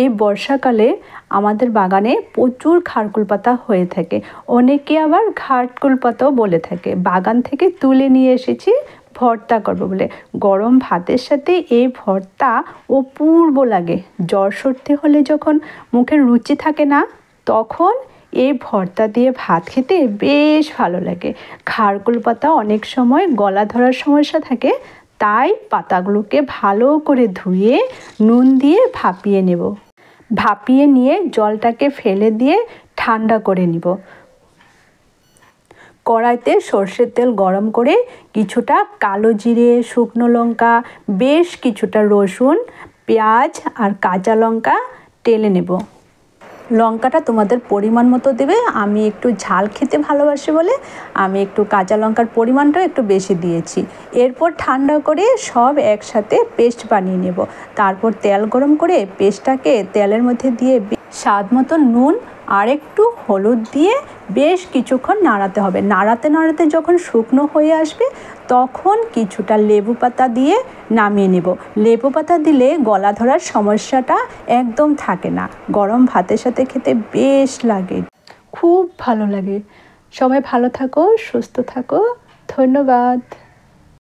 এই বর্ষাকালে আমাদের বাগানে প্রচুর খারকুল পাতা হয়ে থাকে, অনেকে আবার ঘাটকুল পাতাও বলে থাকে। বাগান থেকে তুলে নিয়ে এসেছি ভর্তা করবো বলে। গরম ভাতের সাথে এই ভর্তা অপূর্ব লাগে। জ্বর সর্দি হলে যখন মুখের রুচি থাকে না, তখন এই ভর্তা দিয়ে ভাত খেতে বেশ ভালো লাগে। খারকুল পাতা অনেক সময় গলা ধরার সমস্যা থাকে, তাই পাতাগুলোকে ভালো করে ধুয়ে নুন দিয়ে ভাপিয়ে নেব। ভাপিয়ে নিয়ে জলটাকে ফেলে দিয়ে ঠান্ডা করে নিব। কড়াইতে সর্ষের তেল গরম করে কিছুটা কালো জিরে, শুকনো লঙ্কা, বেশ কিছুটা রসুন, পেঁয়াজ আর কাঁচা লঙ্কা টেলে নেব। লঙ্কাটা তোমাদের পরিমাণ মতো দেবে। আমি একটু ঝাল খেতে ভালোবাসি বলে আমি একটু কাঁচা লঙ্কার পরিমাণটাও একটু বেশি দিয়েছি। এরপর ঠান্ডা করে সব একসাথে পেস্ট বানিয়ে নেব। তারপর তেল গরম করে পেস্টটাকে তেলের মধ্যে দিয়ে স্বাদ মতো নুন আর একটু হলুদ দিয়ে বেশ কিছুক্ষণ নাড়াতে হবে। নাড়াতে নাড়াতে যখন শুকনো হয়ে আসবে, তখন কিছুটা লেবু পাতা দিয়ে নামিয়ে নেব। লেবু পাতা দিলে গলা ধরার সমস্যাটা একদম থাকে না। গরম ভাতের সাথে খেতে বেশ লাগে, খুব ভালো লাগে। সবাই ভালো থাকো, সুস্থ থাকো। ধন্যবাদ।